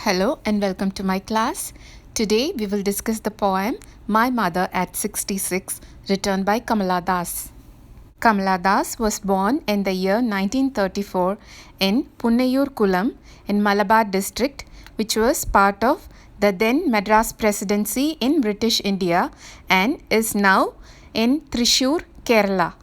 Hello and welcome to my class. Today we will discuss the poem My Mother at 66 written by Kamala Das. Kamala Das was born in the year 1934 in Punnayur Kulam in Malabar district, which was part of the then Madras Presidency in British India and is now in Thrissur, Kerala.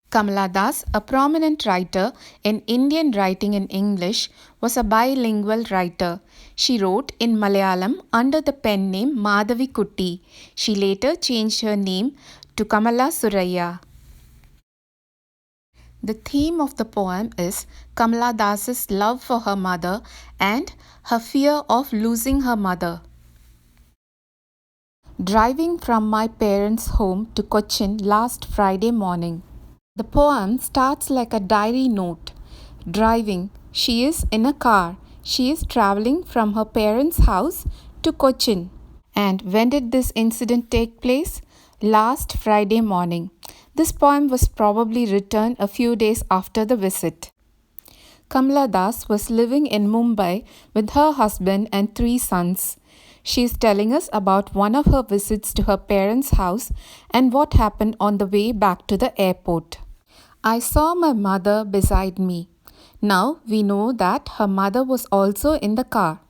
Kamala Das, a prominent writer in Indian writing in English, was a bilingual writer. She wrote in Malayalam under the pen name Madhavi Kutti. She later changed her name to Kamala Suraya. The theme of the poem is Kamala Das's love for her mother and her fear of losing her mother. Driving from my parents' home to Cochin last Friday morning. The poem starts like a diary note. Driving, she is in a car. She is traveling from her parents' house to Cochin. And when did this incident take place? Last Friday morning. This poem was probably written a few days after the visit. Kamala Das was living in Mumbai with her husband and 3 sons. She is telling us about one of her visits to her parents' house and what happened on the way back to the airport. I saw my mother beside me. Now we know that her mother was also in the car.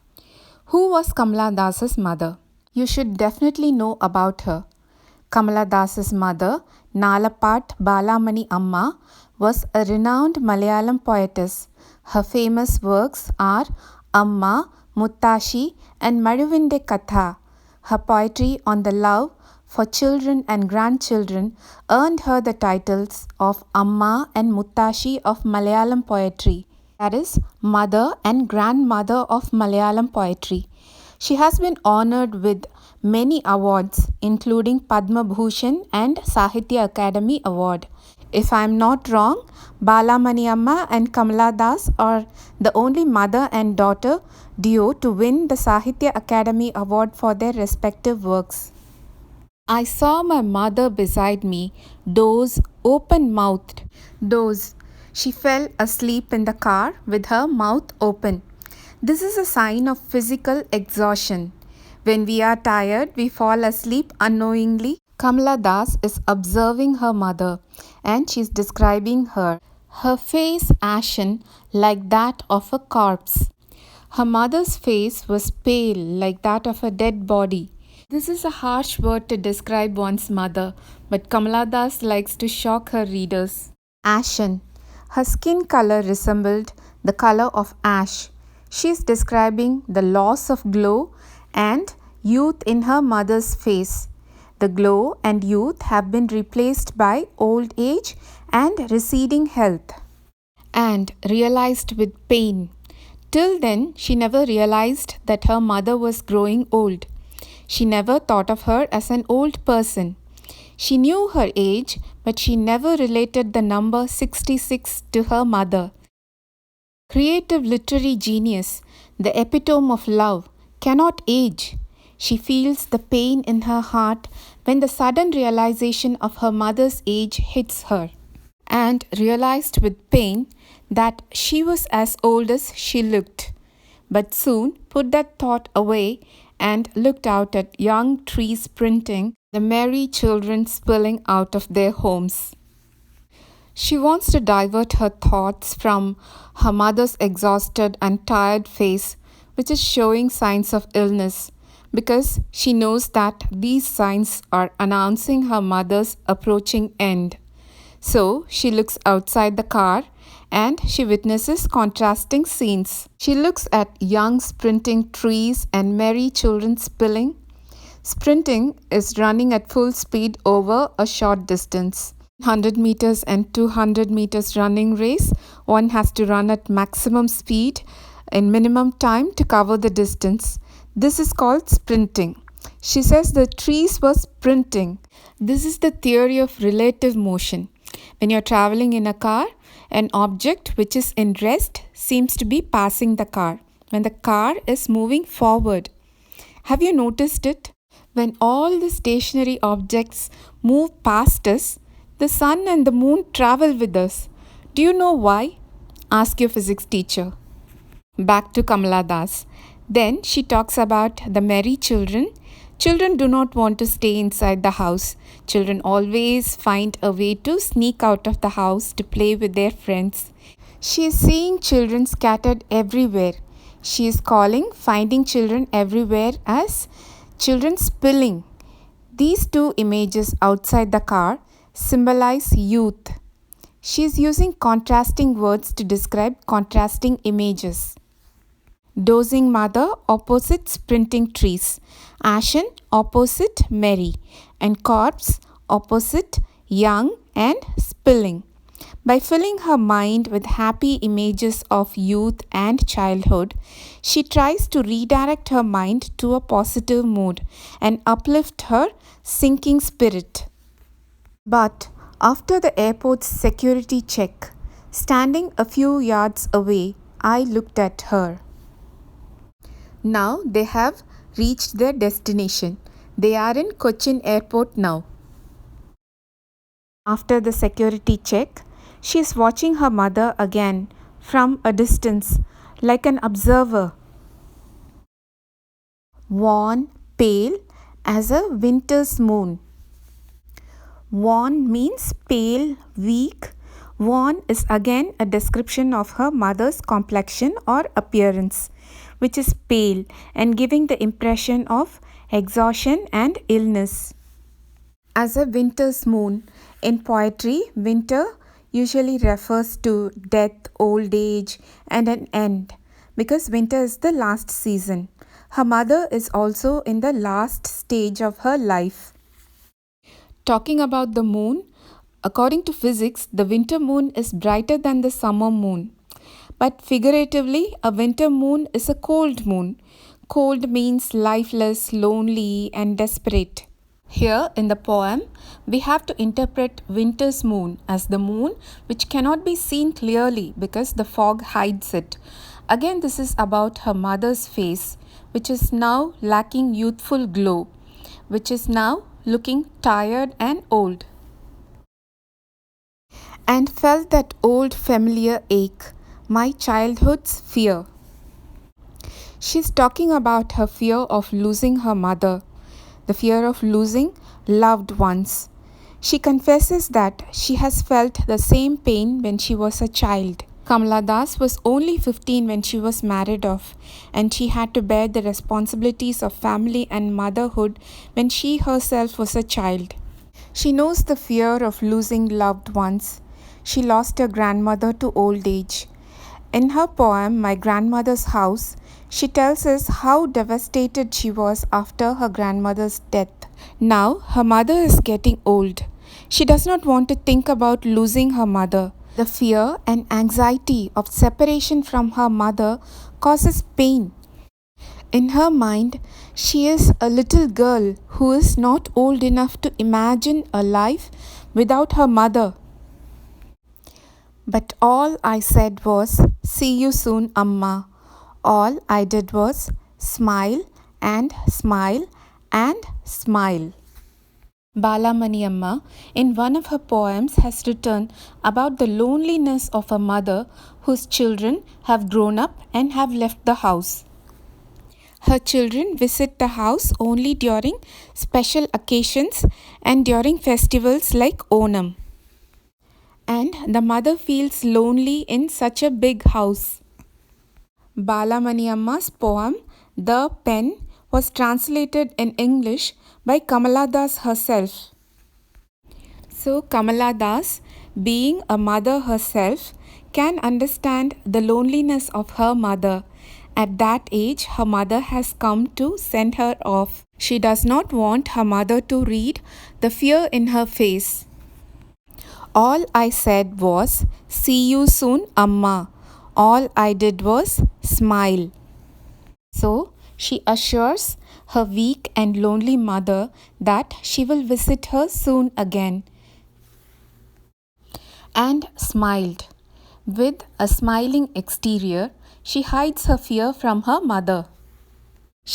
Who was Kamala Das's mother? You should definitely know about her. Kamala Das's mother, Nalapat Balamani Amma, was a renowned Malayalam poetess. Her famous works are Amma, Muttashi and Maduvinte Katha. Her poetry on the love for children and grandchildren earned her the titles of Amma and Muttashi of Malayalam poetry, that is, mother and grandmother of Malayalam poetry. She has been honored with many awards, including Padma Bhushan and Sahitya Akademi Award. If I am not wrong, Balamani Amma and Kamala Das are the only mother and daughter duo to win the Sahitya Akademi Award for their respective works. I saw my mother beside me, doze, open-mouthed. Doze. She fell asleep in the car with her mouth open. This is a sign of physical exhaustion. When we are tired, we fall asleep unknowingly. Kamala Das is observing her mother and she is describing her. Her face ashen like that of a corpse. Her mother's face was pale like that of a dead body. This is a harsh word to describe one's mother, but Kamala Das likes to shock her readers. Ashen. Her skin color resembled the color of ash. She is describing the loss of glow and youth in her mother's face. The glow and youth have been replaced by old age and receding health. And realized with pain. Till then, she never realized that her mother was growing old. She never thought of her as an old person. She knew her age, but she never related the number 66 to her mother. Creative literary genius, the epitome of love, cannot age. She feels the pain in her heart when the sudden realization of her mother's age hits her, and realized with pain that she was as old as she looked, but soon put that thought away and looked out at young trees sprinting, the merry children spilling out of their homes. She wants to divert her thoughts from her mother's exhausted and tired face, which is showing signs of illness, because she knows that these signs are announcing her mother's approaching end. So she looks outside the car and she witnesses contrasting scenes. She looks at young sprinting trees and merry children spilling. Sprinting is running at full speed over a short distance. 100 meters and 200 meters running race, one has to run at maximum speed in minimum time to cover the distance. This is called sprinting. She says the trees were sprinting. This is the theory of relative motion. When you're traveling in a car, an object which is in rest seems to be passing the car when the car is moving forward. Have you noticed it? When all the stationary objects move past us, the sun and the moon travel with us. Do you know why? Ask your physics teacher. Back to Kamala Das. Then she talks about the merry children. Children do not want to stay inside the house. Children always find a way to sneak out of the house to play with their friends. She is seeing children scattered everywhere. She is calling finding children everywhere as children spilling. These two images outside the car symbolize youth. She is using contrasting words to describe contrasting images. Dozing mother opposite sprinting trees, ashen opposite merry, and corpse opposite young and spilling. By filling her mind with happy images of youth and childhood, she tries to redirect her mind to a positive mood and uplift her sinking spirit. But after the airport's security check, standing a few yards away, I looked at her. Now they have reached their destination. They are in Cochin airport now. After the security check, she is watching her mother again from a distance like an observer. Wan, pale as a winter's moon. Wan means pale, weak. Wan is again a description of her mother's complexion or appearance, which is pale and giving the impression of exhaustion and illness. As a winter's moon, in poetry, winter usually refers to death, old age, and an end, because winter is the last season. Her mother is also in the last stage of her life. Talking about the moon, according to physics, the winter moon is brighter than the summer moon. But figuratively, a winter moon is a cold moon. Cold means lifeless, lonely, and desperate. Here in the poem, we have to interpret winter's moon as the moon which cannot be seen clearly because the fog hides it. Again, this is about her mother's face, which is now lacking youthful glow, which is now looking tired and old. And felt that old familiar ache, my childhood's fear. She's talking about her fear of losing her mother, the fear of losing loved ones. She confesses that she has felt the same pain when she was a child. Kamala was only 15 when she was married off, and she had to bear the responsibilities of family and motherhood when she herself was a child. She knows the fear of losing loved ones. She lost her grandmother to old age. In her poem, My Grandmother's House, she tells us how devastated she was after her grandmother's death. Now, her mother is getting old. She does not want to think about losing her mother. The fear and anxiety of separation from her mother causes pain. In her mind, she is a little girl who is not old enough to imagine a life without her mother. But all I said was, "See you soon, Amma." All I did was smile and smile and smile. Balamani Amma, in one of her poems, has written about the loneliness of a mother whose children have grown up and have left the house. Her children visit the house only during special occasions and during festivals like Onam. And the mother feels lonely in such a big house. Balamani Amma's poem, The Pen, was translated in English by Kamala herself. So Kamala, being a mother herself, can understand the loneliness of her mother. At that age, her mother has come to send her off. She does not want her mother to read the fear in her face. All I said was, "See you soon, Amma." All I did was smile. So she assures her weak and lonely mother that she will visit her soon again. And smiled. With a smiling exterior, she hides her fear from her mother.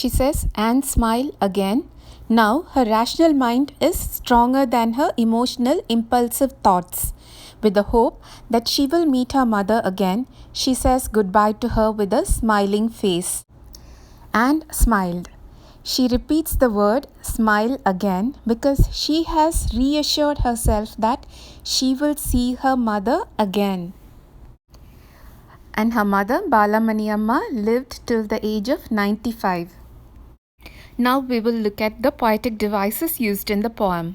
She says, and smile again. Now her rational mind is stronger than her emotional, impulsive thoughts. With the hope that she will meet her mother again, she says goodbye to her with a smiling face. and smiled. She repeats the word smile again because she has reassured herself that she will see her mother again. And her mother, Balamani Amma, lived till the age of 95. Now we will look at the poetic devices used in the poem.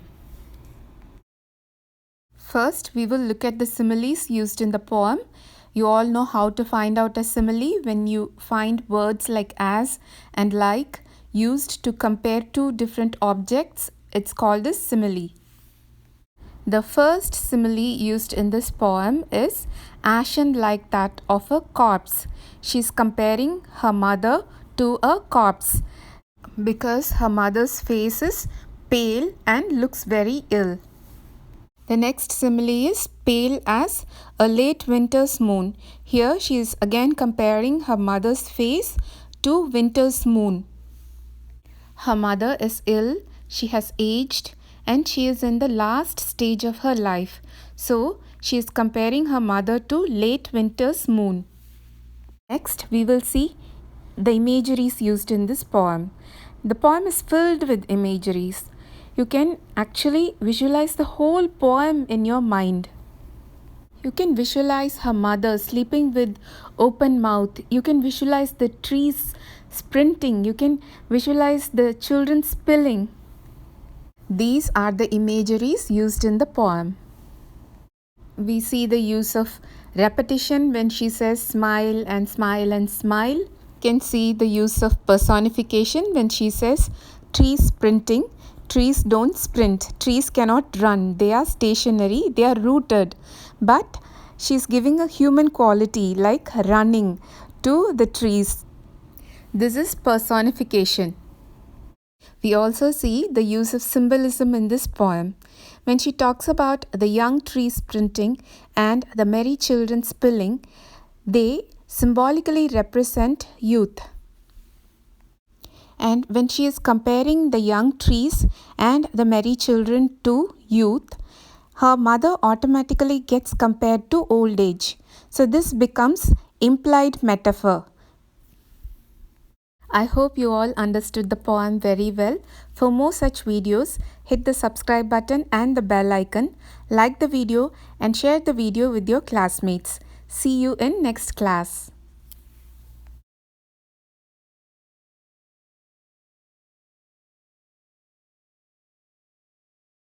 First, we will look at the similes used in the poem. You all know how to find out a simile when you find words like as and like used to compare two different objects. It's called a simile. The first simile used in this poem is ashen like that of a corpse. She's comparing her mother to a corpse because her mother's face is pale and looks very ill. The next simile is pale as a late winter's moon. Here she is again comparing her mother's face to winter's moon. Her mother is ill, she has aged, and she is in the last stage of her life. So she is comparing her mother to late winter's moon. Next, we will see the imageries used in this poem. The poem is filled with imageries. You can actually visualize the whole poem in your mind. You can visualize her mother sleeping with open mouth. You can visualize the trees sprinting. You can visualize the children spilling. These are the imageries used in the poem. We see the use of repetition when she says smile and smile and smile. You can see the use of personification when she says trees sprinting. Trees don't sprint. Trees cannot run. They are stationary. They are rooted. But she's giving a human quality like running to the trees. This is personification. We also see the use of symbolism in this poem. When she talks about the young trees sprinting and the merry children spilling, they symbolically represent youth. And when she is comparing the young trees and the merry children to youth, her mother automatically gets compared to old age. So this becomes implied metaphor. I hope you all understood the poem very well. For more such videos, hit the subscribe button and the bell icon, like the video and share the video with your classmates. See you in next class.